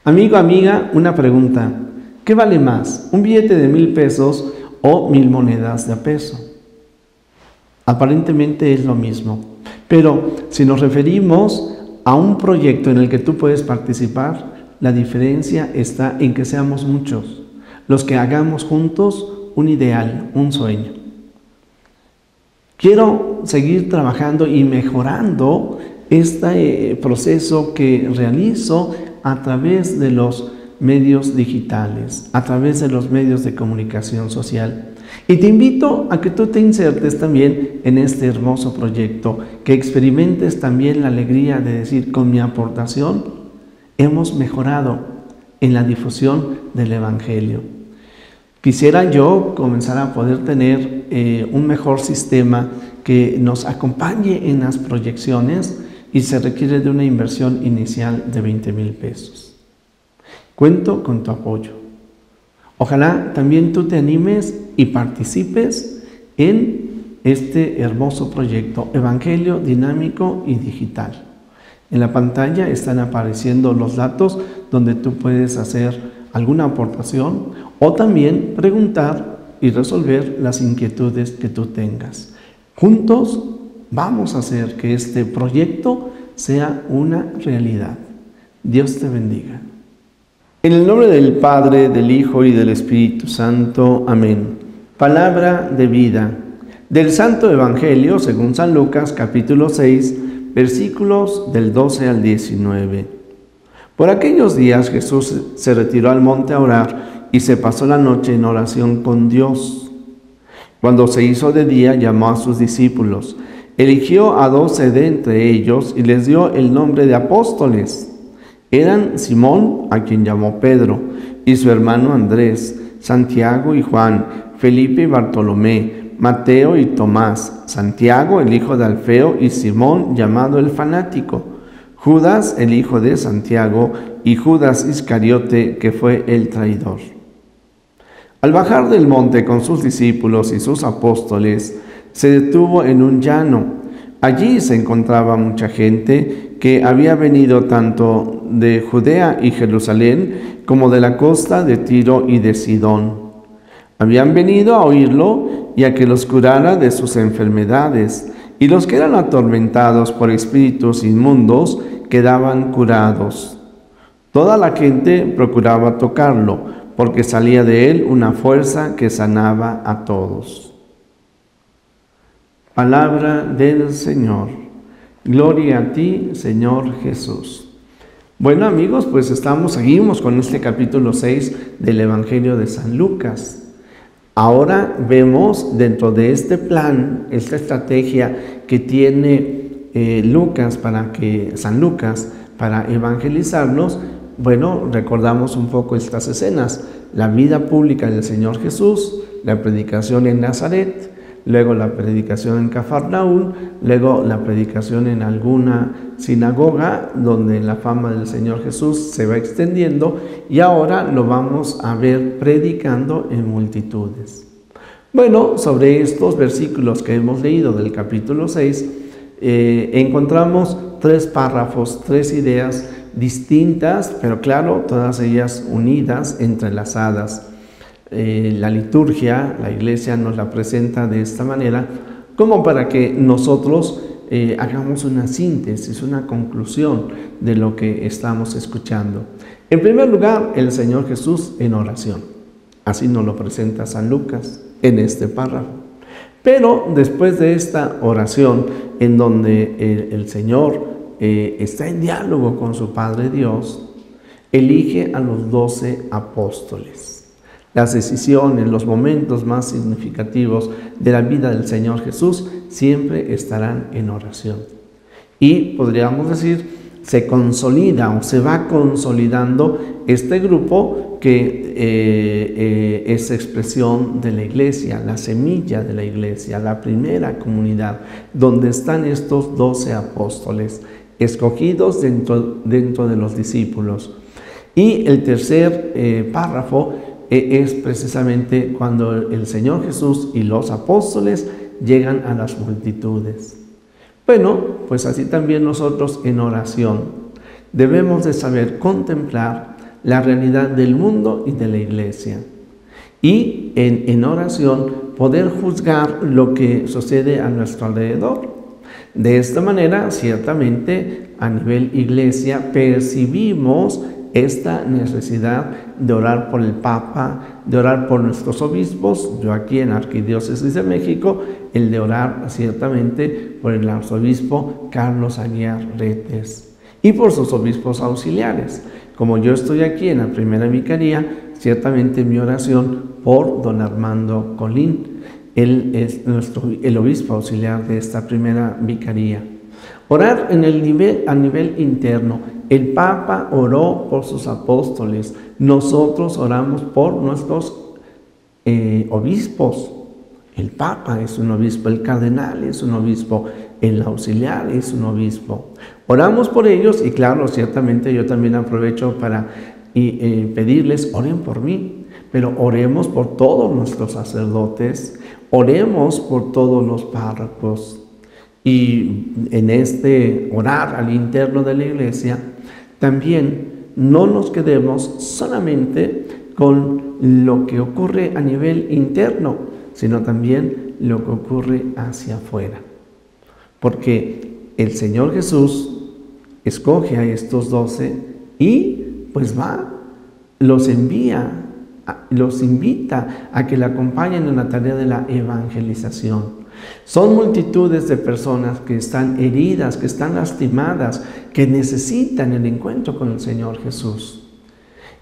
Amigo, amiga, una pregunta. ¿Qué vale más, un billete de 1,000 pesos o 1,000 monedas de a peso? Aparentemente es lo mismo, pero si nos referimos a un proyecto en el que tú puedes participar, la diferencia está en que seamos muchos, los que hagamos juntos un ideal, un sueño. Quiero seguir trabajando y mejorando este proceso que realizo a través de los medios digitales, a través de los medios de comunicación social. Y te invito a que tú te insertes también en este hermoso proyecto, que experimentes también la alegría de decir, con mi aportación hemos mejorado en la difusión del Evangelio. Quisiera yo comenzar a poder tener un mejor sistema que nos acompañe en las proyecciones y se requiere de una inversión inicial de 20,000 pesos. Cuento con tu apoyo. Ojalá también tú te animes y participes en este hermoso proyecto Evangelio Dinámico y Digital. En la pantalla están apareciendo los datos donde tú puedes hacer alguna aportación o también preguntar y resolver las inquietudes que tú tengas. Juntos vamos a hacer que este proyecto sea una realidad. Dios te bendiga. En el nombre del Padre, del Hijo y del Espíritu Santo. Amén. Palabra de vida. Del Santo Evangelio según San Lucas, capítulo 6, versículos del 12 al 19. Por aquellos días Jesús se retiró al monte a orar y se pasó la noche en oración con Dios. Cuando se hizo de día, llamó a sus discípulos, eligió a 12 de entre ellos y les dio el nombre de apóstoles. Eran Simón, a quien llamó Pedro, y su hermano Andrés, Santiago y Juan, Felipe y Bartolomé, Mateo y Tomás, Santiago el hijo de Alfeo y Simón llamado el fanático, Judas el hijo de Santiago y Judas Iscariote que fue el traidor. Al bajar del monte con sus discípulos y sus apóstoles, se detuvo en un llano. Allí se encontraba mucha gente que había venido tanto de Judea y Jerusalén como de la costa de Tiro y de Sidón. Habían venido a oírlo y a que los curara de sus enfermedades, y los que eran atormentados por espíritus inmundos quedaban curados. Toda la gente procuraba tocarlo, porque salía de él una fuerza que sanaba a todos. Palabra del Señor. Gloria a ti, Señor Jesús. Bueno, amigos, pues seguimos con este capítulo 6 del Evangelio de San Lucas. Ahora vemos dentro de este plan, esta estrategia que tiene San Lucas para evangelizarnos. Bueno, recordamos un poco estas escenas: la vida pública del Señor Jesús, la predicación en Nazaret, luego la predicación en Cafarnaúm, luego la predicación en alguna sinagoga donde la fama del Señor Jesús se va extendiendo, y ahora lo vamos a ver predicando en multitudes. Bueno, sobre estos versículos que hemos leído del capítulo 6, encontramos 3 párrafos, 3 ideas distintas, pero claro, todas ellas unidas, entrelazadas. La liturgia, la Iglesia nos la presenta de esta manera, como para que nosotros hagamos una síntesis, una conclusión de lo que estamos escuchando. En primer lugar, el Señor Jesús en oración. Así nos lo presenta San Lucas en este párrafo. Pero después de esta oración, en donde el Señor está en diálogo con su Padre Dios, elige a los 12 apóstoles. Las decisiones, los momentos más significativos de la vida del Señor Jesús siempre estarán en oración. Y podríamos decir, se consolida o se va consolidando este grupo que es expresión de la Iglesia, la semilla de la Iglesia, la primera comunidad, donde están estos 12 apóstoles, escogidos dentro de los discípulos. Y el tercer párrafo es precisamente cuando el Señor Jesús y los apóstoles llegan a las multitudes. Bueno, pues así también nosotros en oración debemos de saber contemplar la realidad del mundo y de la iglesia. Y en oración poder juzgar lo que sucede a nuestro alrededor. De esta manera, ciertamente, a nivel iglesia percibimos esta necesidad de orar por el Papa, de orar por nuestros obispos. Yo aquí en Arquidiócesis de México, el de orar ciertamente por el arzobispo Carlos Aguiar Retes y por sus obispos auxiliares. Como yo estoy aquí en la primera vicaría, ciertamente mi oración por don Armando Colín. Él es el obispo auxiliar de esta primera vicaría. Orar a nivel interno. El Papa oró por sus apóstoles. Nosotros oramos por nuestros obispos. El Papa es un obispo, el cardenal es un obispo, el auxiliar es un obispo. Oramos por ellos y claro, ciertamente yo también aprovecho para pedirles, oren por mí, pero oremos por todos nuestros sacerdotes, oremos por todos los párrocos. Y en este orar al interno de la iglesia, también no nos quedemos solamente con lo que ocurre a nivel interno, sino también lo que ocurre hacia afuera. Porque el Señor Jesús escoge a estos 12 y pues los envía, los invita a que le acompañen en la tarea de la evangelización. Son multitudes de personas que están heridas, que están lastimadas, que necesitan el encuentro con el Señor Jesús.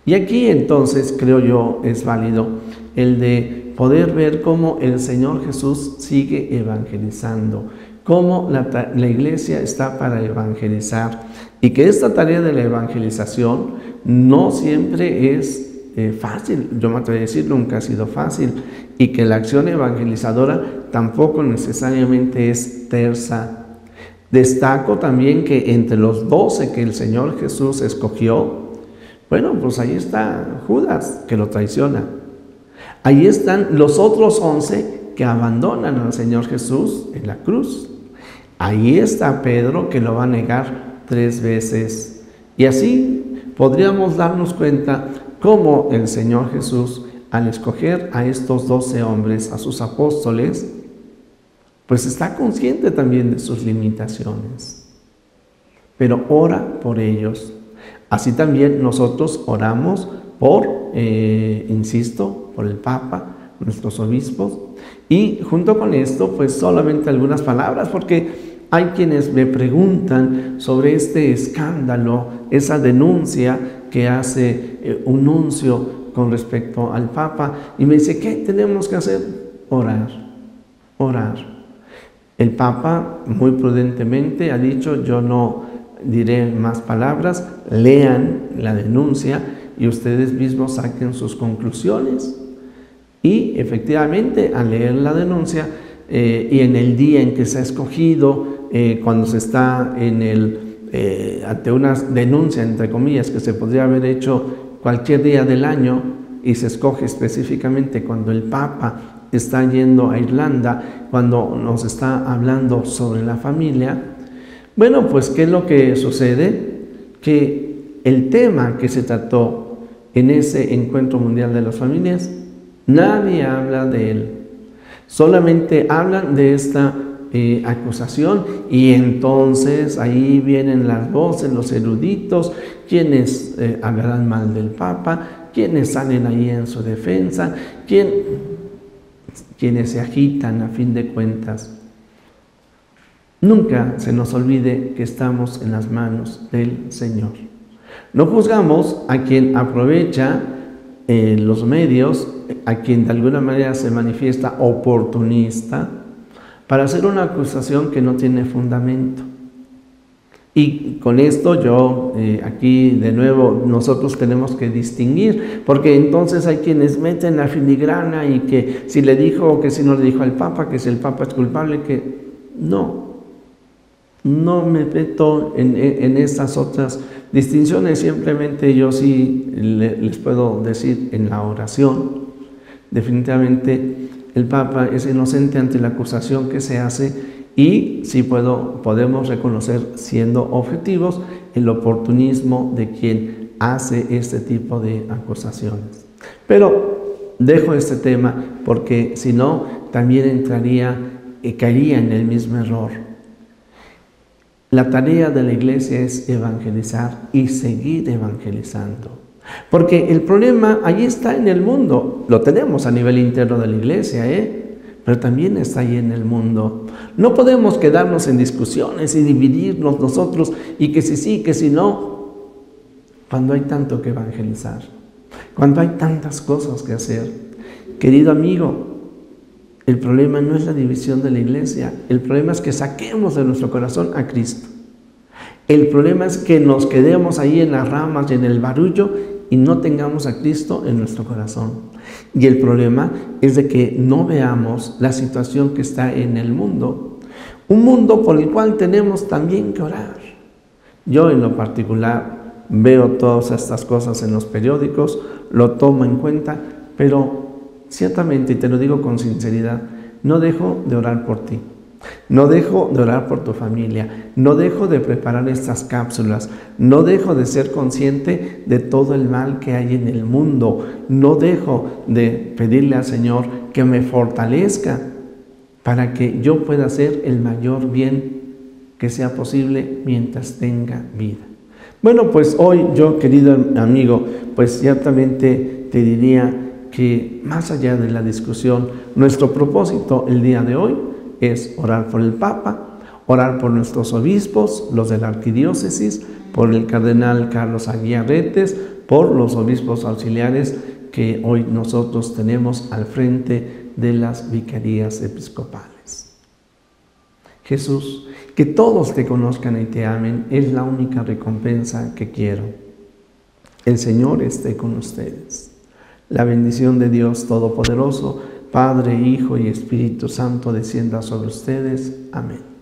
Y aquí entonces creo yo es válido el de poder ver cómo el Señor Jesús sigue evangelizando, cómo la iglesia está para evangelizar y que esta tarea de la evangelización no siempre es fácil. Yo me atrevo a decir, nunca ha sido fácil, y que la acción evangelizadora tampoco necesariamente es tersa. Destaco también que entre los 12 que el Señor Jesús escogió, bueno, pues ahí está Judas, que lo traiciona. Ahí están los otros 11 que abandonan al Señor Jesús en la cruz. Ahí está Pedro, que lo va a negar 3 veces. Y así podríamos darnos cuenta cómo el Señor Jesús, al escoger a estos 12 hombres, a sus apóstoles, pues está consciente también de sus limitaciones, pero ora por ellos. Así también nosotros oramos por, insisto, por el Papa, nuestros obispos, y junto con esto, pues solamente algunas palabras, porque hay quienes me preguntan sobre este escándalo, esa denuncia que hace un nuncio con respecto al Papa, y me dice, ¿qué tenemos que hacer? Orar, orar. El Papa muy prudentemente ha dicho, yo no diré más palabras, lean la denuncia y ustedes mismos saquen sus conclusiones. Y efectivamente, al leer la denuncia y en el día en que se ha escogido, cuando se está ante una denuncia, entre comillas, que se podría haber hecho cualquier día del año y se escoge específicamente cuando el Papa está yendo a Irlanda, cuando nos está hablando sobre la familia, bueno, pues ¿qué es lo que sucede? Que el tema que se trató en ese encuentro mundial de las familias, nadie habla de él, solamente hablan de esta acusación, y entonces ahí vienen las voces, los eruditos, quienes hablarán mal del Papa, quienes salen ahí en su defensa, quienes se agitan a fin de cuentas. Nunca se nos olvide que estamos en las manos del Señor. No juzgamos a quien aprovecha los medios, a quien de alguna manera se manifiesta oportunista, para hacer una acusación que no tiene fundamento. Y con esto yo, aquí de nuevo, nosotros tenemos que distinguir, porque entonces hay quienes meten la filigrana y que si le dijo o que si no le dijo al Papa, que si el Papa es culpable, que no me meto en estas otras distinciones. Simplemente yo sí les puedo decir en la oración, definitivamente el Papa es inocente ante la acusación que se hace, y sí podemos reconocer, siendo objetivos, el oportunismo de quien hace este tipo de acusaciones. Pero dejo este tema porque si no, también entraría y caería en el mismo error. La tarea de la iglesia es evangelizar y seguir evangelizando. Porque el problema allí está en el mundo. Lo tenemos a nivel interno de la iglesia, pero también está ahí en el mundo. No podemos quedarnos en discusiones y dividirnos nosotros y que si sí, que si no, cuando hay tanto que evangelizar, cuando hay tantas cosas que hacer. Querido amigo, el problema no es la división de la iglesia, el problema es que saquemos de nuestro corazón a Cristo. El problema es que nos quedemos ahí en las ramas y en el barullo y no tengamos a Cristo en nuestro corazón. Y el problema es de que no veamos la situación que está en el mundo, un mundo por el cual tenemos también que orar. Yo en lo particular veo todas estas cosas en los periódicos, lo tomo en cuenta, pero ciertamente, y te lo digo con sinceridad, no dejo de orar por ti, no dejo de orar por tu familia, no dejo de preparar estas cápsulas, no dejo de ser consciente de todo el mal que hay en el mundo, no dejo de pedirle al Señor que me fortalezca para que yo pueda hacer el mayor bien que sea posible mientras tenga vida. Bueno, pues hoy yo, querido amigo, pues ciertamente te diría que más allá de la discusión, nuestro propósito el día de hoy es orar por el Papa, orar por nuestros obispos, los de la arquidiócesis, por el cardenal Carlos Aguiarretes, por los obispos auxiliares que hoy nosotros tenemos al frente de las vicarías episcopales. Jesús, que todos te conozcan y te amen es la única recompensa que quiero. El Señor esté con ustedes. La bendición de Dios Todopoderoso, Padre, Hijo y Espíritu Santo descienda sobre ustedes. Amén.